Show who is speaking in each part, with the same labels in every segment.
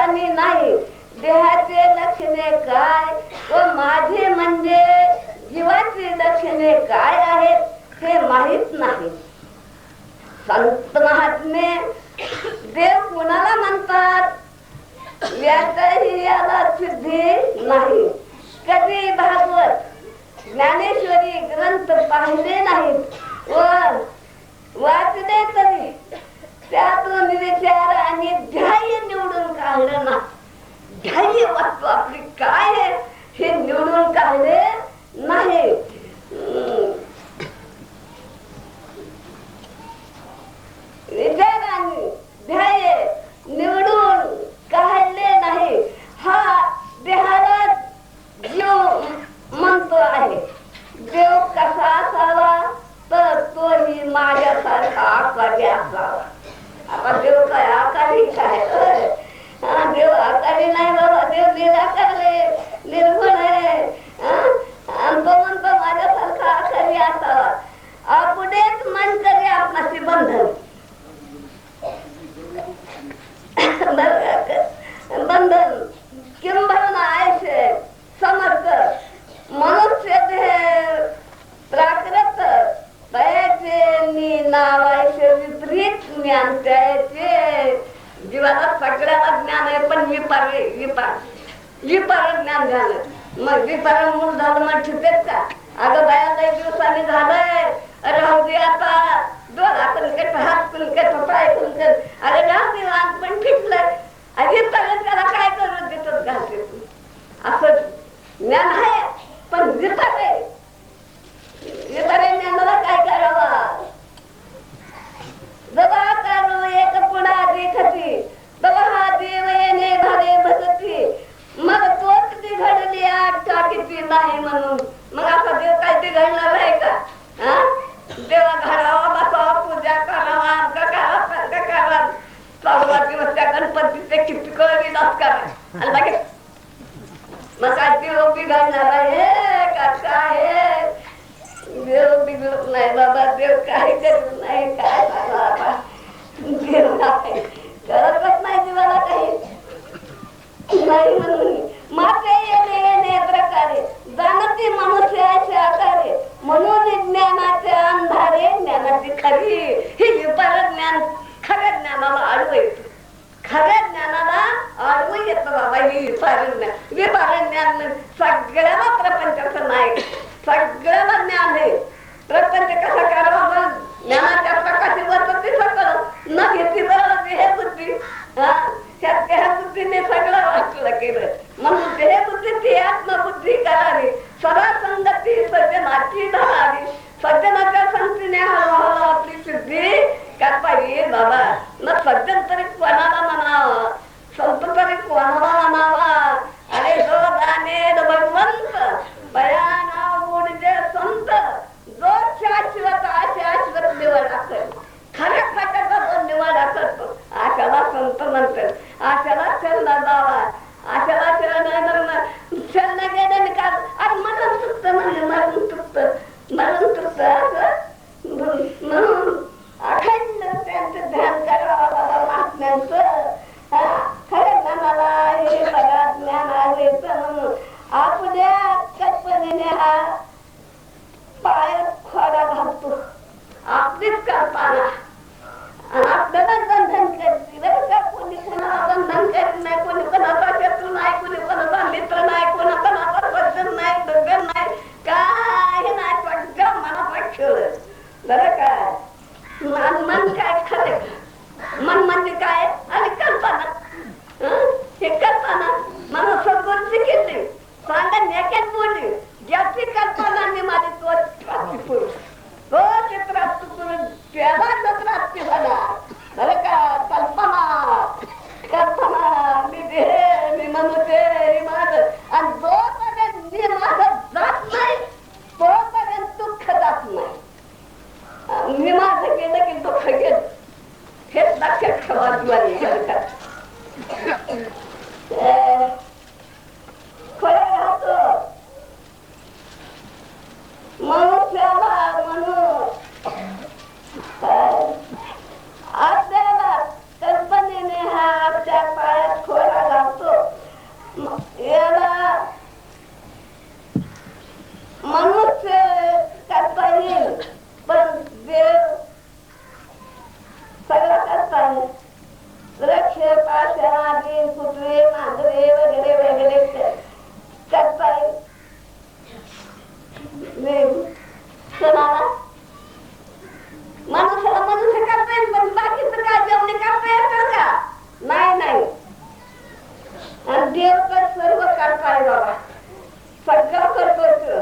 Speaker 1: ठिकाणी नाही. देहाचे लक्षणे काय व माझे म्हणजे जीवाची लक्षणे काय आहेत हे माहित नाही. संत महात्मे देव कुणाला म्हणतात याचाही याला सिद्धी नाही. कधी भागवत ज्ञानेश्वरी ग्रंथ पाहिले नाहीत व वाचले तरी त्यातून विचार आणि ध्येय निवडून काढलं ना. ध्येय वस्तू आपली काय आहे हे निवडून काढले नाही. विचार आणि ध्येय निवडून काढले नाही. हा देहाला जीव म्हणतो आहे. देव कसा असावा तर तोही माझ्यासारखा आकारी असावा. आता देव काय आकारी काय? देव आकारी नाही बाबा. देव निराकारले निर्गुण आहे. तो म्हणतो माझ्यासारखा आकारी असावा. आपणेच मन करे आपणाशी बंधन बंधन किंबहुना ऐसे समर्थ मनुष्य देह प्राकृत तयाचे नावायचे विपरीत ज्ञान त्याचे. जीवाला सगळ्याला ज्ञान आहे पण विपार ज्ञान झालं. मग विपार मूळ झालं मग ठिकेच का? अगं बाया काही दिवसांनी झालंय राहू दे आता. दोन हात हात कुलकट पाय कुलकट. अरे राहू दे लहान पण फिटलंय. अजित त्याला काय करून देतात घालते असं ज्ञान आहे पण विपार आहे. विपार ज्ञानाला काय करावा? दबा काढू एक पुढा देखती दबा हा देव येणे घाले भगती. मग तोच बिघडली आठ टाकीची नाही म्हणून. मग आता देव काय बिघडणार आहे का? देवा घडावा बसावा पूजा करावा करावा 14 दिवस त्या गणपतीचे किती विलास करा. मग काय देव बिघडणार आहे का? काय देव बिघडत नाही बाबा. देव काही करत नाही. काय बाबा देव नाही करतच नाही जीवाला काही नाही म्हणून. माते येणे प्रकारे जाणती मनुष्याचे आकारे म्हणून ज्ञानाचे अंधारे ज्ञानाची खरी. ही विपार ज्ञान खऱ्या ज्ञानाला आडवं येतं. खऱ्या ज्ञानाला आडवं येतं बाबा. ही विपार ज्ञान. विपार ज्ञान सगळ्याला प्रपंचाचं नाही. सगळ्याला ज्ञान आहे. प्रपंच कसा करावा ज्ञानाच्या प्रकाशी वर्तते सगळं न घेतली बरोबर देह बुद्धी. त्या देहबुद्धीने सगळं वाचलं केलं म्हणून देहबुद्धी ती आत्मबुद्धी करावी. सदा संगती सज्जनाची धरावी. सज्जनाच्या संगतीने हळूहळू आपली सिद्धी करता येईल बाबा. मग सज्जन तरी कोणाला म्हणावं संत तरी कोणाला म्हणावा. अरे जो जाणे भगवंत बयाना गुणजे संत जो शाश्वत अशाश्वत निवड असेल. खऱ्या खात्याचा निवड करतो आशाला संत म्हणतात. आशाला शरण जावा. आशाला शरण गेल्याने का अरे मरण चुकत म्हणजे मरण चुकत म्हणून अखंड त्यांचं ध्यान करावं बाबा महात्म्यांचं. खऱ्या ज्ञानाला हे बघा ज्ञान आहे म्हणून आपल्या कल्पनेने हा पायात खोडा घालतो. आपलीच कल्पना आपल्याला बंधन करते. कोणी कोणाला बंधन करीत नाही. कोणी कोणाचा शत्रू नाही. कोणी कोणाचा मित्र नाही. कोणाचा बंधन नाही. दगड नाही. काही नाही. सगळं मनाचा खेळ बरं का. मन काय खरे मन म्हणजे काय आणि कल्पना. हे कल्पना मला सगळं केली सांगा नेक्यात बोलली. ज्याची कल्पना मी माझी तो चित्रात त्याला चित्रात झाला बरं का. कल्पना मी देह मी म्हणते माझं आणि जोपर्यंत मी माझं जात नाही तोपर्यंत दुःख जात नाही. मी माझं केलं की दुःख गेलं हेच लक्षात ठेवा जीवानी. खरं राहतो मनुष्याला म्हणून आपल्याला कल्पनेने हा आपल्या पायात खोडा पाणी वृक्ष पाशादी कुत्रे मांजरे वगैरे वगैरे करताय सणाला मनुष्याला मनुष्य करता येईल पण बाकीचं काय जेवणी करता येतं का नाही नाही आणि देव तर सर्व करताय बाबा सगळं करतो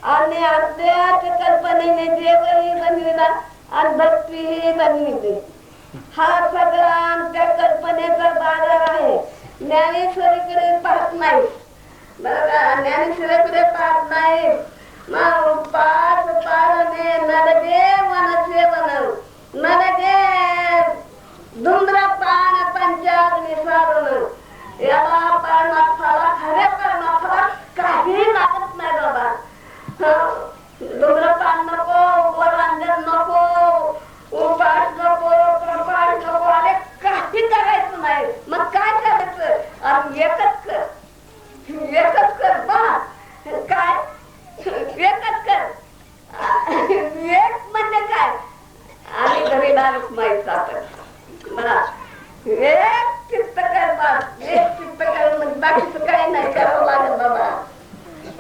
Speaker 1: आणि अद्याच्या कल्पनेने देवही बनविला आणि भक्तीही बनविली हा सगळा आमच्या कल्पनेचा बाजार आहे ज्ञानेश्वरीकडे पाहत नाही ज्ञानेश्वरीकडे पाहत नाही पाच पारणे नरगे वनसे वन नरगे धूम्रपान पंचाग्नी साधन याला परमार्थाला खऱ्या परमार्थाला काही लागत नाही बाबा धूम्रपान नको वरांजन नको उपास नको प्रपास नको अरे काही करायचं नाही मग काय करायचं आणि एकच कर बा काय एकच कर एक म्हणजे काय आणि घरी डायरेक्ट माहीत आपण मला एक चित्त कर बस एक चित्त कर म्हणजे बाकीचं काही नाही करावं लागेल बाबा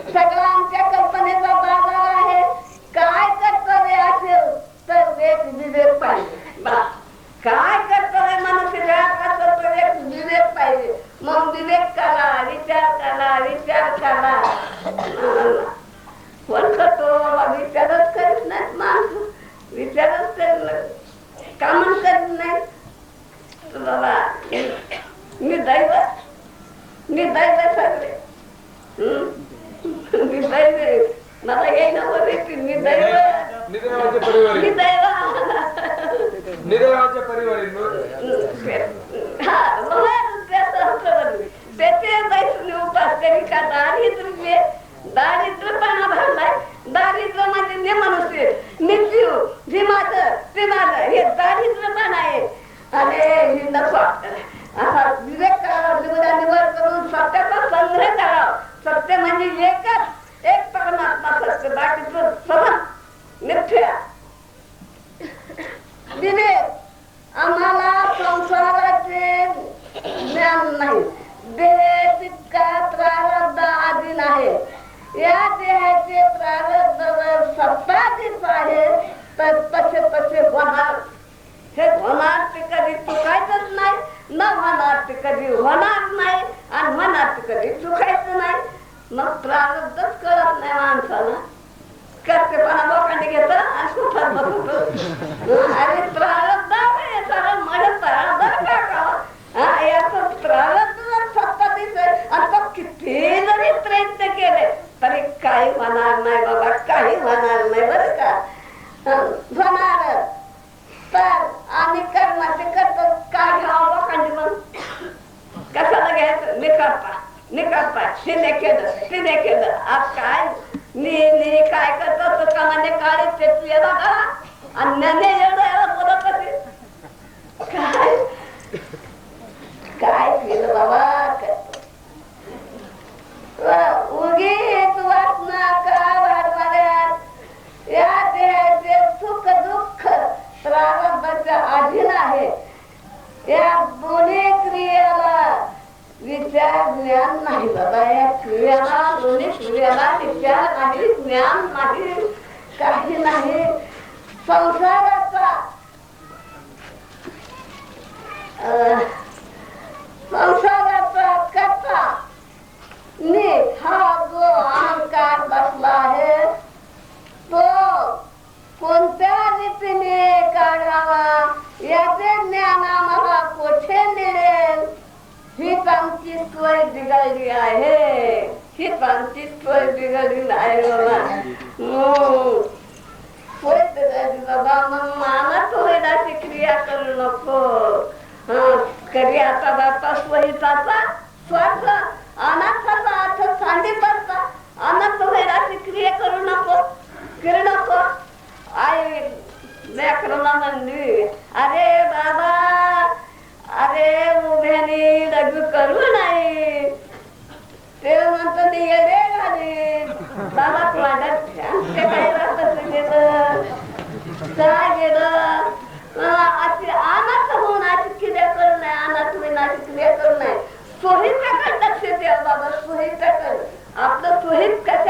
Speaker 1: सगळं आमच्या कल्पनेचा बाजार आहे काय कर्तव्य असेल तर एक विवेक पाहिजे बा काय कर्तव्य मनुष्य असेल तर एक विवेक पाहिजे मग विवेक करा विचार करा कोण करतो विचारच करीत नाही माणूस विचारच करीत कामच करीत नाही बाबा मी दैव सगळे मी दैव मला येई ना बोलते मी दैव त्याचे बैसून उपास करी का दारिद्र्यपणा भरलाय दारिद्र्य म्हणजे मनुष्य निजीव जिमाच हे दारिद्र्यपणा आहे आणि ही नको असा विवेक करावा निवड करून सत्याचा संग्रह करावा सत्य म्हणजे एक परमात्मा सत्य बाकीचं समज मिथ्या विवेक आम्हाला संसाराचे ज्ञान नाही देह तितका प्रारब्ध अधीन आहे या देहाचे प्रारब्ध सत्ताधीश आहे तर तसे होणार हे होणार ते कधी चुकायचंच नाही न होणार ते कधी होणार नाही आणि होणार ते कधी चुकायचं नाही मग प्रारब्धच कळत नाही माणसाला करतेपणा लोकांनी घेतलं आणि सुखात बसतो अरे प्रारब्ध सारं म्हणत याच प्रारब्ध जर सत्ताधीश आणि तो किती जरी प्रयत्न केले तरी काही होणार नाही बाबा काही होणार नाही बरं का होणार तर आम्ही कर्माचे करतो काय घ्यावं लोकांनी मग कशाला घ्यायचं निकरता तिने केलं आज काय मी काय करतो का म्हणजे काळे ते बघा अन्याने एवढं बोलत होते काय केलं बाबा उगीच वासना का वाढवाऱ्यात या देहाचे सुख दुःख प्रारंभाच्या अधीन आहे या दोन्ही क्रियाला विचार ज्ञान नाही बाबा या क्रियाला दोन्ही क्रियाला विचार नाही ज्ञान नाही काही नाही संसाराचा करता हा जो अहंकार बसला आहे तो कोणत्या रीतीने काढावा याचे ज्ञान आम्हाला कोठे मिळेल हीच आमची सोय बिघडली आहे हीच आमची सोय बिघडली आहे बाबा सोय बिघडली बाबा मग मानत होईल अशी क्रिया करू नको करी आता बापा स्वहिताचा स्वार्थ अनाथाचा अर्थ सांगितला अनाथ होईल अशी क्रिया करू नको आई व्याकरणा म्हणली अरे बाबा अरे उभ्याने लग्न करू नाही ते म्हणतो मी येडे घाली बाबा वाटत ते काय राहत गेलं काय गेलं अनाथ सुहित कर आपलं सुहित कशा